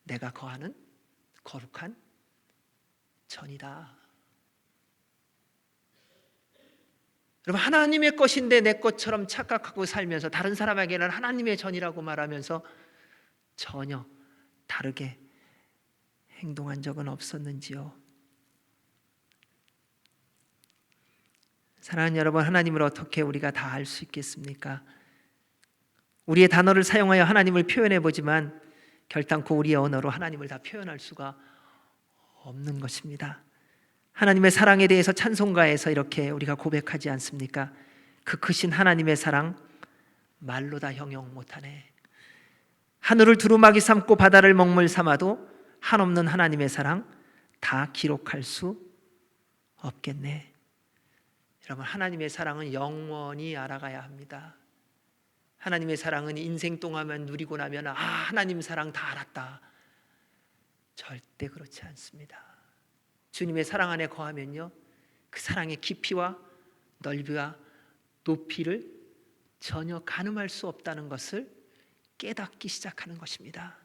내가 거하는 거룩한 전이다. 여러분, 하나님의 것인데 내 것처럼 착각하고 살면서 다른 사람에게는 하나님의 전이라고 말하면서 전혀 다르게 행동한 적은 없었는지요? 사랑하는 여러분, 하나님을 어떻게 우리가 다 알 수 있겠습니까? 우리의 단어를 사용하여 하나님을 표현해 보지만 결단코 우리의 언어로 하나님을 다 표현할 수가 없는 것입니다. 하나님의 사랑에 대해서 찬송가에서 이렇게 우리가 고백하지 않습니까? 그 크신 하나님의 사랑 말로 다 형용 못하네. 하늘을 두루마기 삼고 바다를 먹물 삼아도 한없는 하나님의 사랑 다 기록할 수 없겠네. 여러분, 하나님의 사랑은 영원히 알아가야 합니다. 하나님의 사랑은 인생 동안만 누리고 나면 하나님 사랑 다 알았다. 절대 그렇지 않습니다. 주님의 사랑 안에 거하면요, 그 사랑의 깊이와 넓이와 높이를 전혀 가늠할 수 없다는 것을 깨닫기 시작하는 것입니다.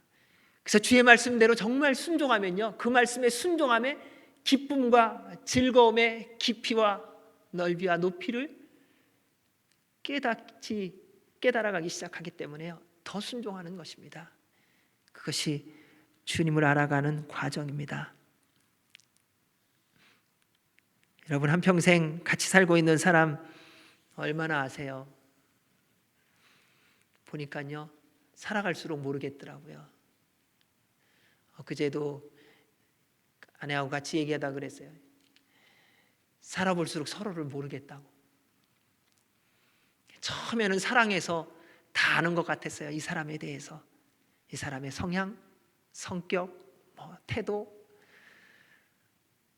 그래서 주의 말씀대로 정말 순종하면요, 그 말씀의 순종함에 기쁨과 즐거움의 깊이와 넓이와 높이를 깨달아가기 시작하기 때문에요, 더 순종하는 것입니다. 그것이 주님을 알아가는 과정입니다. 여러분, 한평생 같이 살고 있는 사람 얼마나 아세요? 보니까요, 살아갈수록 모르겠더라고요. 그제도 아내하고 같이 얘기하다 그랬어요. 살아볼수록 서로를 모르겠다고. 처음에는 사랑해서 다 아는 것 같았어요. 이 사람에 대해서, 이 사람의 성향, 성격, 태도.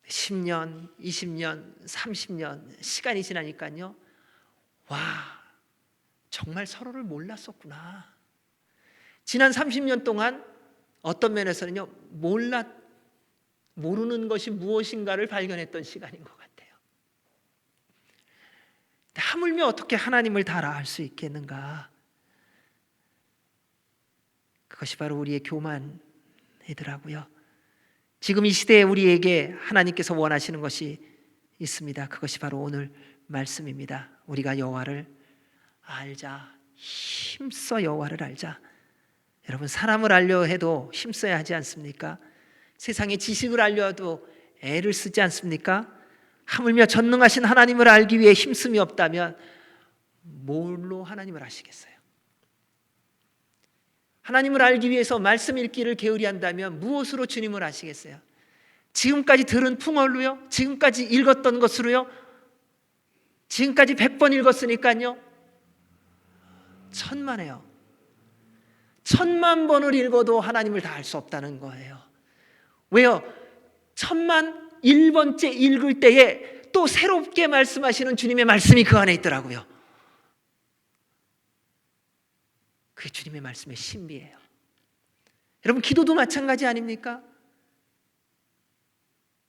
10년, 20년, 30년 시간이 지나니까요, 와, 정말 서로를 몰랐었구나. 지난 30년 동안 어떤 면에서는요, 모르는 것이 무엇인가를 발견했던 시간인 것 같아요. 하물며 어떻게 하나님을 다 알 수 있겠는가? 그것이 바로 우리의 교만이더라고요. 지금 이 시대에 우리에게 하나님께서 원하시는 것이 있습니다. 그것이 바로 오늘 말씀입니다. 우리가 여호와를 알자. 힘써 여호와를 알자. 여러분, 사람을 알려 해도 힘써야 하지 않습니까? 세상의 지식을 알려도 애를 쓰지 않습니까? 하물며 전능하신 하나님을 알기 위해 힘씀이 없다면 뭘로 하나님을 아시겠어요? 하나님을 알기 위해서 말씀 읽기를 게으리 한다면 무엇으로 주님을 아시겠어요? 지금까지 들은 풍월로요? 지금까지 읽었던 것으로요? 지금까지 100번 읽었으니까요, 천만에요. 1000만 번을 읽어도 하나님을 다 알 수 없다는 거예요. 왜요? 1000만 1번째 읽을 때에 또 새롭게 말씀하시는 주님의 말씀이 그 안에 있더라고요. 그게 주님의 말씀의 신비예요. 여러분, 기도도 마찬가지 아닙니까?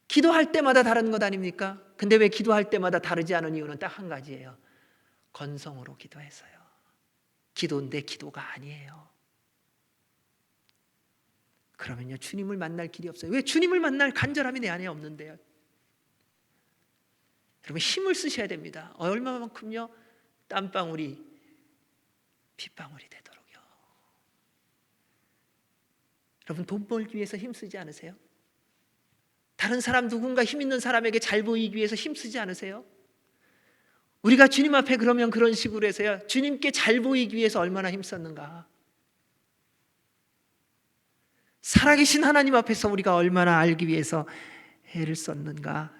기도할 때마다 다른 것 아닙니까? 근데 왜 기도할 때마다 다르지 않은 이유는 딱 한 가지예요. 건성으로 기도해서요. 기도인데 기도가 아니에요. 그러면요, 주님을 만날 길이 없어요. 왜? 주님을 만날 간절함이 내 안에 없는데요. 여러분, 힘을 쓰셔야 됩니다. 얼마만큼요? 땀방울이 핏방울이 되도록요. 여러분, 돈 벌기 위해서 힘쓰지 않으세요? 다른 사람, 누군가 힘 있는 사람에게 잘 보이기 위해서 힘쓰지 않으세요? 우리가 주님 앞에 그러면 그런 식으로 해서요, 주님께 잘 보이기 위해서 얼마나 힘썼는가. 살아계신 하나님 앞에서 우리가 얼마나 알기 위해서 애를 썼는가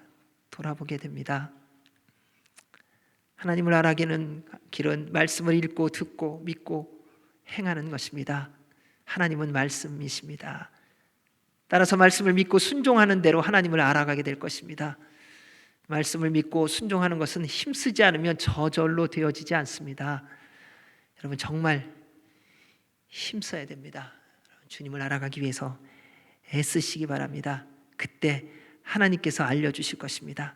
돌아보게 됩니다. 하나님을 알아가는 길은 말씀을 읽고 듣고 믿고 행하는 것입니다. 하나님은 말씀이십니다. 따라서 말씀을 믿고 순종하는 대로 하나님을 알아가게 될 것입니다. 말씀을 믿고 순종하는 것은 힘쓰지 않으면 저절로 되어지지 않습니다. 여러분, 정말 힘써야 됩니다. 주님을 알아가기 위해서 애쓰시기 바랍니다. 그때 하나님께서 알려주실 것입니다.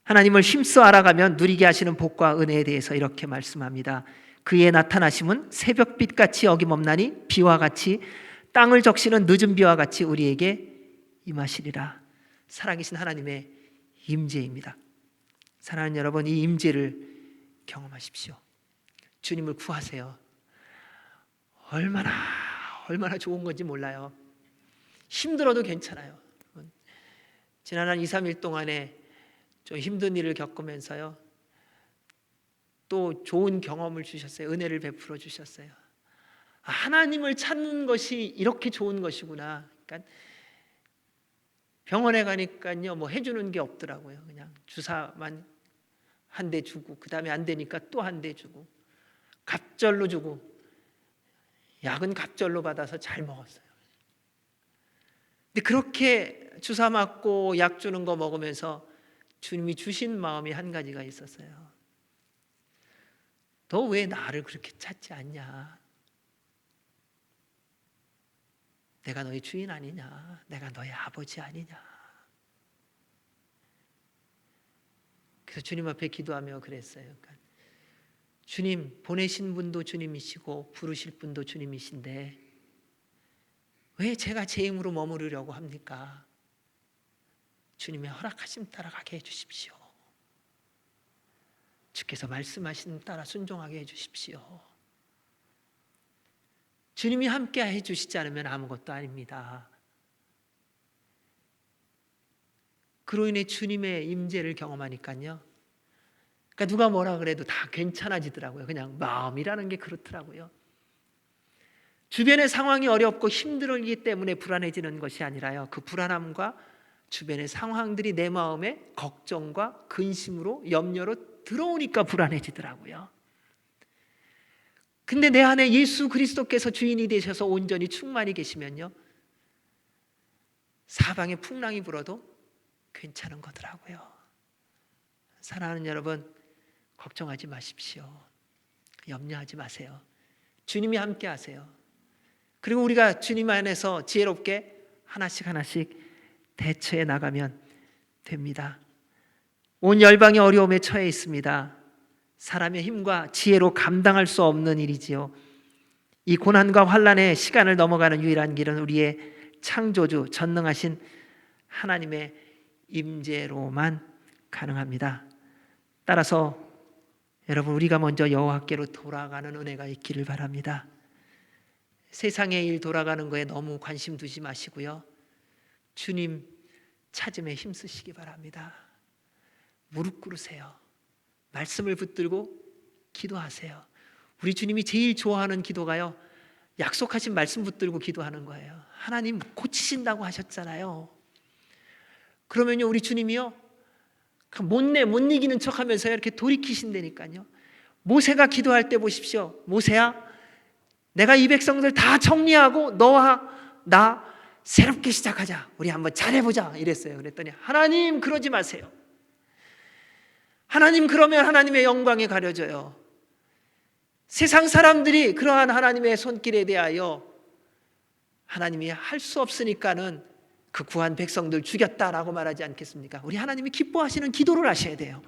하나님을 힘써 알아가면 누리게 하시는 복과 은혜에 대해서 이렇게 말씀합니다. 그의 나타나심은 새벽빛같이 어김없나니 비와 같이 땅을 적시는 늦은 비와 같이 우리에게 임하시리라. 살아계신 하나님의 임재입니다. 사랑하는 여러분, 이 임재를 경험하십시오. 주님을 구하세요. 얼마나 좋은 건지 몰라요. 힘들어도 괜찮아요. 지난 한 2, 3일 동안에 좀 힘든 일을 겪으면서요, 또 좋은 경험을 주셨어요. 은혜를 베풀어 주셨어요. 하나님을 찾는 것이 이렇게 좋은 것이구나. 그러니까 병원에 가니까요, 뭐 해주는 게 없더라고요. 그냥 주사만 한 대 주고, 그 다음에 안 되니까 또 한 대 주고, 갑절로 주고, 약은 갑절로 받아서 잘 먹었어요. 근데 그렇게 주사 맞고 약 주는 거 먹으면서 주님이 주신 마음이 한 가지가 있었어요. 너 왜 나를 그렇게 찾지 않냐? 내가 너의 주인 아니냐? 내가 너의 아버지 아니냐? 그래서 주님 앞에 기도하며 그랬어요. 그러니까 주님, 보내신 분도 주님이시고 부르실 분도 주님이신데 왜 제가 제 힘으로 머무르려고 합니까? 주님의 허락하심 따라가게 해주십시오. 주께서 말씀하신 따라 순종하게 해주십시오. 주님이 함께 해주시지 않으면 아무것도 아닙니다. 그로 인해 주님의 임재를 경험하니까요, 그러니까 누가 뭐라 그래도 다 괜찮아지더라고요. 그냥 마음이라는 게 그렇더라고요. 주변의 상황이 어렵고 힘들기 때문에 불안해지는 것이 아니라요, 그 불안함과 주변의 상황들이 내 마음에 걱정과 근심으로, 염려로 들어오니까 불안해지더라고요. 근데 내 안에 예수 그리스도께서 주인이 되셔서 온전히 충만히 계시면요, 사방에 풍랑이 불어도 괜찮은 거더라고요. 사랑하는 여러분, 걱정하지 마십시오. 염려하지 마세요. 주님이 함께 하세요. 그리고 우리가 주님 안에서 지혜롭게 하나씩 대처해 나가면 됩니다. 온 열방이 어려움에 처해 있습니다. 사람의 힘과 지혜로 감당할 수 없는 일이지요. 이 고난과 환난의 시간을 넘어가는 유일한 길은 우리의 창조주 전능하신 하나님의 임재로만 가능합니다. 따라서 여러분, 우리가 먼저 여호와께로 돌아가는 은혜가 있기를 바랍니다. 세상의 일 돌아가는 거에 너무 관심 두지 마시고요, 주님 찾음에 힘쓰시기 바랍니다. 무릎 꿇으세요. 말씀을 붙들고 기도하세요. 우리 주님이 제일 좋아하는 기도가요, 약속하신 말씀 붙들고 기도하는 거예요. 하나님 고치신다고 하셨잖아요. 그러면요, 우리 주님이요, 못 이기는 척하면서 이렇게 돌이키신다니까요. 모세가 기도할 때 보십시오. 모세야, 내가 이 백성들 다 정리하고 너와 나 새롭게 시작하자. 우리 한번 잘해보자. 이랬어요. 그랬더니 하나님 그러지 마세요. 하나님 그러면 하나님의 영광이 가려져요. 세상 사람들이 그러한 하나님의 손길에 대하여 하나님이 할 수 없으니까는 그 구한 백성들 죽였다라고 말하지 않겠습니까? 우리 하나님이 기뻐하시는 기도를 하셔야 돼요.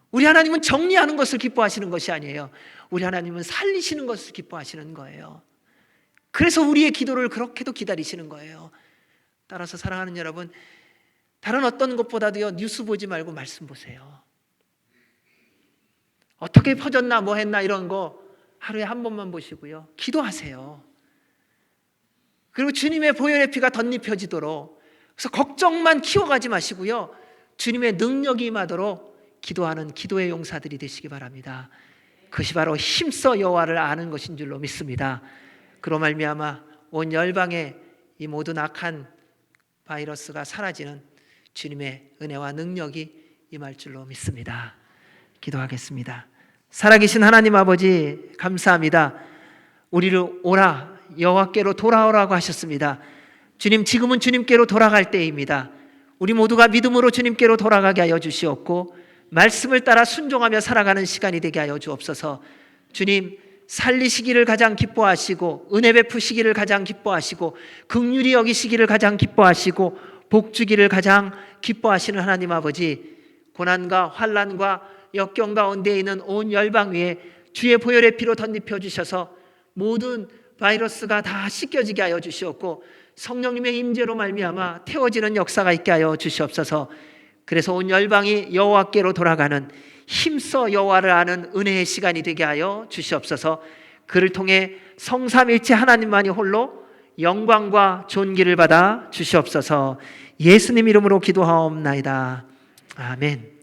우리 하나님은 정리하는 것을 기뻐하시는 것이 아니에요. 우리 하나님은 살리시는 것을 기뻐하시는 거예요. 그래서 우리의 기도를 그렇게도 기다리시는 거예요. 따라서 사랑하는 여러분, 다른 어떤 것보다도요, 뉴스 보지 말고 말씀 보세요. 어떻게 퍼졌나 뭐 했나 이런 거 하루에 한 번만 보시고요, 기도하세요. 그리고 주님의 보혈의 피가 덧입혀지도록, 그래서 걱정만 키워가지 마시고요, 주님의 능력이 임하도록 기도하는 기도의 용사들이 되시기 바랍니다. 그것이 바로 힘써 여호와를 아는 것인 줄로 믿습니다. 그로 말미암아 온 열방에 이 모든 악한 바이러스가 사라지는 주님의 은혜와 능력이 임할 줄로 믿습니다. 기도하겠습니다. 살아계신 하나님 아버지, 감사합니다. 우리를 오라, 여호와께로 돌아오라고 하셨습니다. 주님, 지금은 주님께로 돌아갈 때입니다. 우리 모두가 믿음으로 주님께로 돌아가게 하여 주시옵고, 말씀을 따라 순종하며 살아가는 시간이 되게 하여 주옵소서. 주님, 살리시기를 가장 기뻐하시고, 은혜 베푸시기를 가장 기뻐하시고, 긍휼히 여기시기를 가장 기뻐하시고, 복 주기를 가장 기뻐하시는 하나님 아버지, 고난과 환난과 역경 가운데 있는 온 열방 위에 주의 보혈의 피로 덧입혀 주셔서 모든 바이러스가 다 씻겨지게 하여 주시옵고, 성령님의 임재로 말미암아 태워지는 역사가 있게 하여 주시옵소서. 그래서 온 열방이 여호와께로 돌아가는, 힘써 여호와를 아는 은혜의 시간이 되게 하여 주시옵소서. 그를 통해 성삼일체 하나님만이 홀로 영광과 존귀를 받아 주시옵소서. 예수님 이름으로 기도하옵나이다. 아멘.